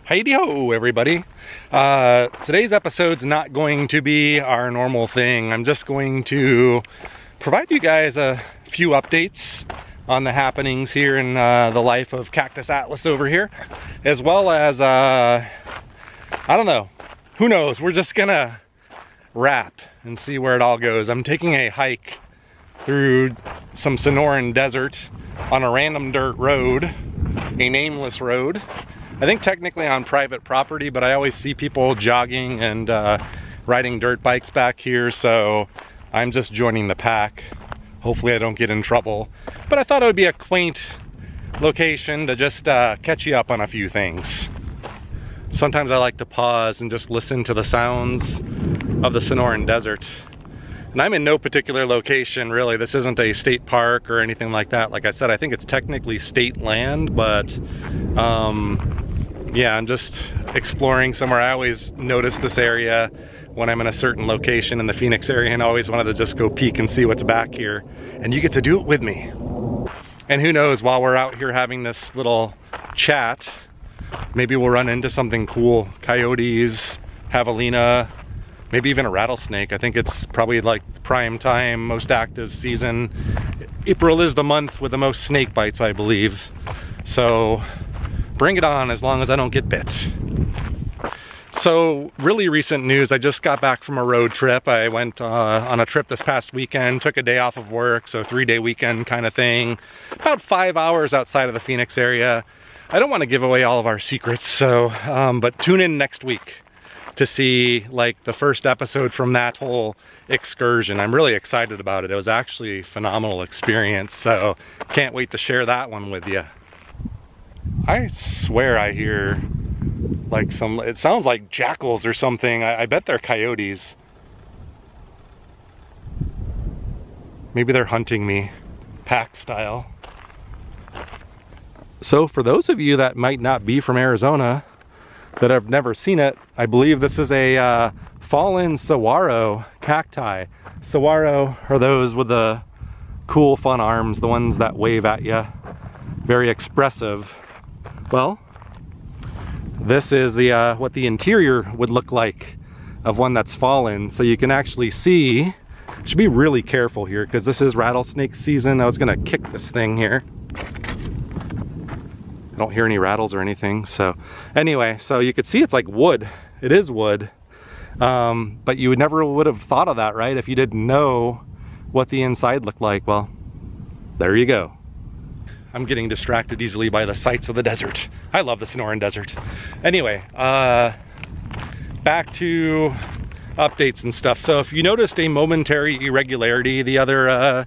Heidi-ho, everybody. Today's episode's not going to be our normal thing. I'm just going to provide you guys a few updates on the happenings here in the life of Cactus Atlas over here, as well as, I don't know, who knows, we're just gonna wrap and see where it all goes. I'm taking a hike through some Sonoran desert on a random dirt road, a nameless road. I think technically on private property, but I always see people jogging and riding dirt bikes back here, so I'm just joining the pack. Hopefully I don't get in trouble. But I thought it would be a quaint location to just catch you up on a few things. Sometimes I like to pause and just listen to the sounds of the Sonoran desert. And I'm in no particular location, really. This isn't a state park or anything like that. Like I said, I think it's technically state land, but yeah, I'm just exploring somewhere. I always notice this area when I'm in a certain location in the Phoenix area, and I always wanted to just go peek and see what's back here. And you get to do it with me. And who knows, while we're out here having this little chat, maybe we'll run into something cool. Coyotes, javelina, maybe even a rattlesnake. I think it's probably like prime time, most active season. April is the month with the most snake bites, I believe. So bring it on, as long as I don't get bit. So really recent news, I just got back from a road trip. I went on a trip this past weekend, took a day off of work, so 3-day weekend kind of thing. About 5 hours outside of the Phoenix area. I don't want to give away all of our secrets, so but tune in next week to see like the first episode from that whole excursion. I'm really excited about it. It was actually a phenomenal experience, so can't wait to share that one with you. I swear I hear like it sounds like jackals or something. I bet they're coyotes. Maybe they're hunting me, pack style. So for those of you that might not be from Arizona, that have never seen it, I believe this is a fallen saguaro cacti. Saguaro are those with the cool fun arms, the ones that wave at you. Very expressive. Well, this is the what the interior would look like of one that's fallen. So you can actually see, should be really careful here because this is rattlesnake season. I was gonna kick this thing here. I don't hear any rattles or anything. So anyway, so you could see it's like wood. It is wood. But you never would have thought of that, right? If you didn't know what the inside looked like. Well, there you go. I'm getting distracted easily by the sights of the desert. I love the Sonoran Desert. Anyway, back to updates and stuff. So if you noticed a momentary irregularity the other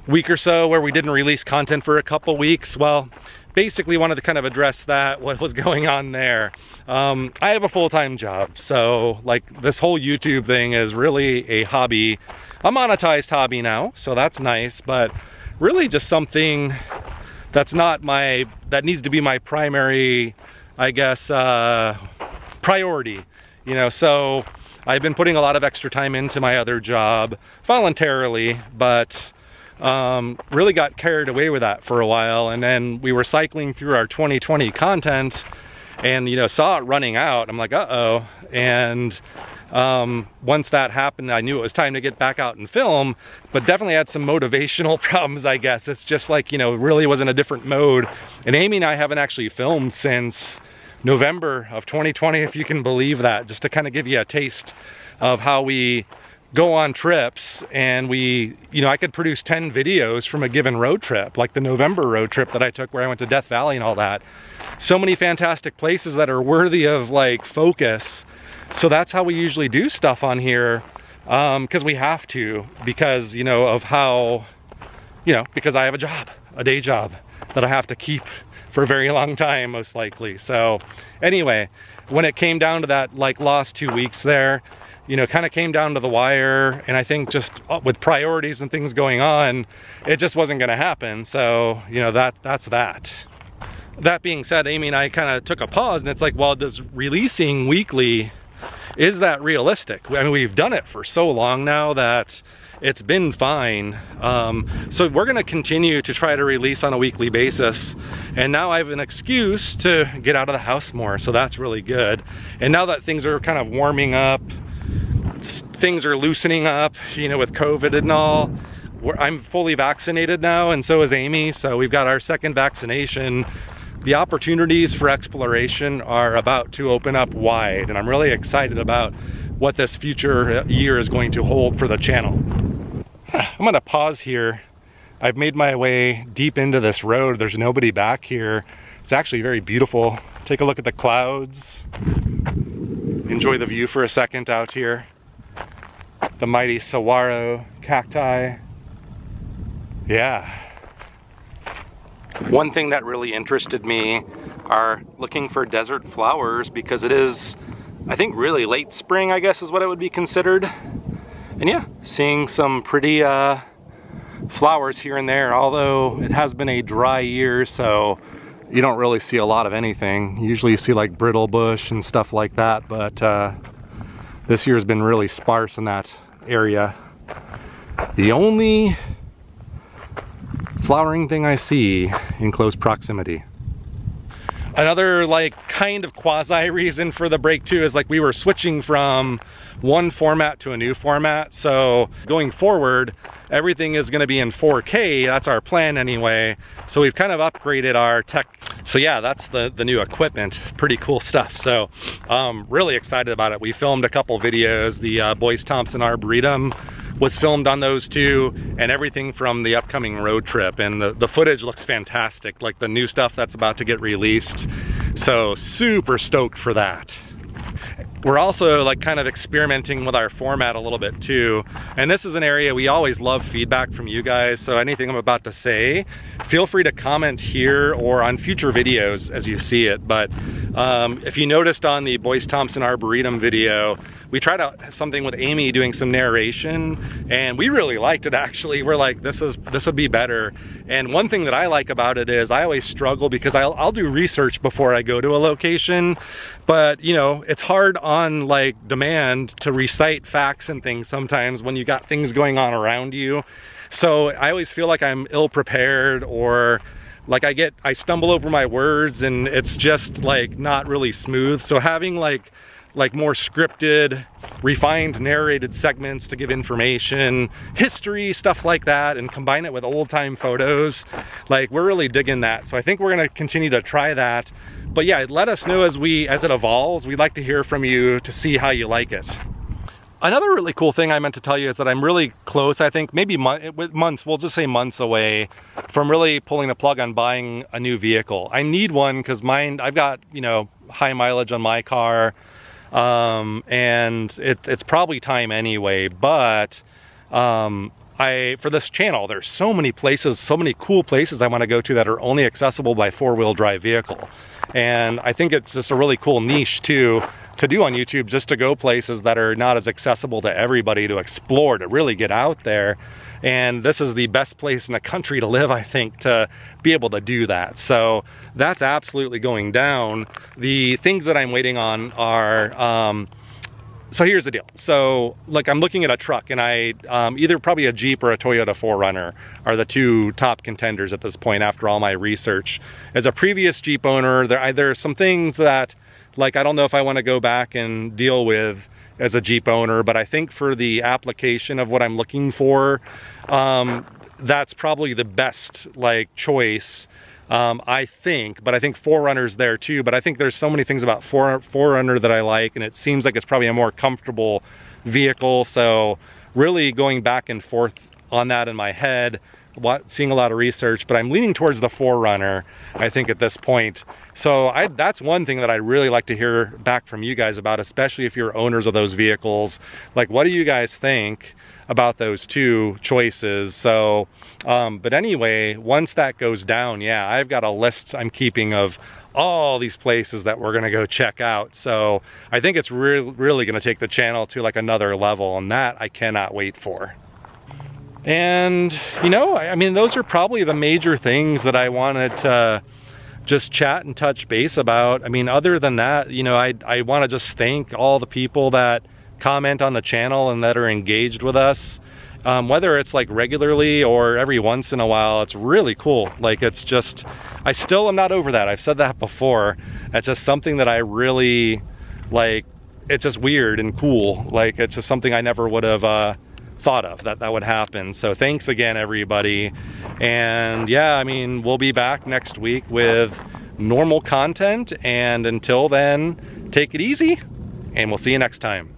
week or so where we didn't release content for a couple weeks, well, basically wanted to kind of address that, what was going on there. I have a full-time job, so like this whole YouTube thing is really a hobby, a monetized hobby now, so that's nice, but really just something that's not that needs to be my primary, I guess, priority, you know. So I've been putting a lot of extra time into my other job voluntarily, but really got carried away with that for a while, and then we were cycling through our 2020 content and, you know, saw it running out. I'm like, uh-oh. And once that happened, I knew it was time to get back out and film, but definitely had some motivational problems, I guess. It's just like, you know, really was in a different mode. And Amy and I haven't actually filmed since November of 2020, if you can believe that, just to kind of give you a taste of how we go on trips. And we, you know, I could produce 10 videos from a given road trip, like the November road trip that I took where I went to Death Valley and all that. So many fantastic places that are worthy of like focus. So that's how we usually do stuff on here, because we have to, because, you know, of how, you know, because I have a job, a day job that I have to keep for a very long time, most likely. So anyway, when it came down to that like last 2 weeks there, you know, kind of came down to the wire, and I think just with priorities and things going on, it just wasn't going to happen. So, you know, that's that. That being said, Amy and I kind of took a pause, and it's like, well, does releasing weekly, is that realistic? I mean, we've done it for so long now that it's been fine. So we're gonna continue to try to release on a weekly basis. And now I have an excuse to get out of the house more, so that's really good. And now that things are kind of warming up, things are loosening up, you know, with COVID and all, I'm fully vaccinated now, and so is Amy, so we've got our second vaccination. The opportunities for exploration are about to open up wide, and I'm really excited about what this future year is going to hold for the channel. I'm gonna pause here. I've made my way deep into this road. There's nobody back here. It's actually very beautiful. Take a look at the clouds. Enjoy the view for a second out here. The mighty saguaro cacti. Yeah. One thing that really interested me are looking for desert flowers, because it is, I think, really late spring, I guess is what it would be considered. And yeah, seeing some pretty flowers here and there, although it has been a dry year, so you don't really see a lot of anything. Usually you see like brittle bush and stuff like that, but this year has been really sparse in that area. The only flowering thing I see in close proximity. Another like kind of quasi reason for the break too is like we were switching from one format to a new format. So going forward, everything is going to be in 4K. That's our plan anyway. So we've kind of upgraded our tech. So yeah, that's the new equipment. Pretty cool stuff. So really excited about it. We filmed a couple videos. The Boyce Thompson Arboretum was filmed on those two, and everything from the upcoming road trip. And the footage looks fantastic, like the new stuff that's about to get released. So super stoked for that. We're also like kind of experimenting with our format a little bit too. And this is an area we always love feedback from you guys. So anything I'm about to say, feel free to comment here or on future videos as you see it. But if you noticed on the Boyce Thompson Arboretum video, we tried out something with Amy doing some narration, and we really liked it actually. We're like, this would be better. And one thing that I like about it is I always struggle because I'll do research before I go to a location, but you know, it's hard on like demand to recite facts and things sometimes when you got things going on around you. So I always feel like I'm ill prepared, or like I stumble over my words and it's just like not really smooth. So having like more scripted, refined, narrated segments to give information, history, stuff like that, and combine it with old-time photos, like we're really digging that. So I think we're gonna continue to try that. But yeah, let us know as it evolves. We'd like to hear from you to see how you like it. Another really cool thing I meant to tell you is that I'm really close, I think maybe months, we'll just say months away from really pulling the plug on buying a new vehicle. I need one because mine, I've got, you know, high mileage on my car. And it's probably time anyway, but for this channel, there's so many places, so many cool places I want to go to that are only accessible by four-wheel drive vehicle. And I think it's just a really cool niche too to do on YouTube, just to go places that are not as accessible to everybody, to explore, to really get out there. And this is the best place in the country to live, I think, to be able to do that. So that's absolutely going down. The things that I'm waiting on are, so here's the deal. So like I'm looking at a truck, and either probably a Jeep or a Toyota 4Runner are the two top contenders at this point after all my research. As a previous Jeep owner, there are some things that, like, I don't know if I want to go back and deal with as a Jeep owner, but I think for the application of what I'm looking for, that's probably the best like choice, I think. But I think 4Runner's there too. But I think there's so many things about 4Runner that I like, and it seems like it's probably a more comfortable vehicle. So really going back and forth on that in my head, seeing a lot of research, but I'm leaning towards the 4Runner, I think, at this point. So that's one thing that I'd really like to hear back from you guys about, especially if you're owners of those vehicles. Like, what do you guys think about those two choices? So, but anyway, once that goes down, yeah, I've got a list I'm keeping of all these places that we're gonna go check out. So I think it's really gonna take the channel to like another level, and that I cannot wait for. And, you know, I mean, those are probably the major things that I wanted to just chat and touch base about. I mean, other than that, you know, I want to just thank all the people that comment on the channel and that are engaged with us. whether it's like regularly or every once in a while. It's really cool. Like, it's just, I still am not over that. I've said that before. It's just something that I really like. It's just weird and cool. Like, it's just something I never would have thought of that would happen. So thanks again, everybody. And yeah, I mean, we'll be back next week with normal content, and until then, take it easy, and we'll see you next time.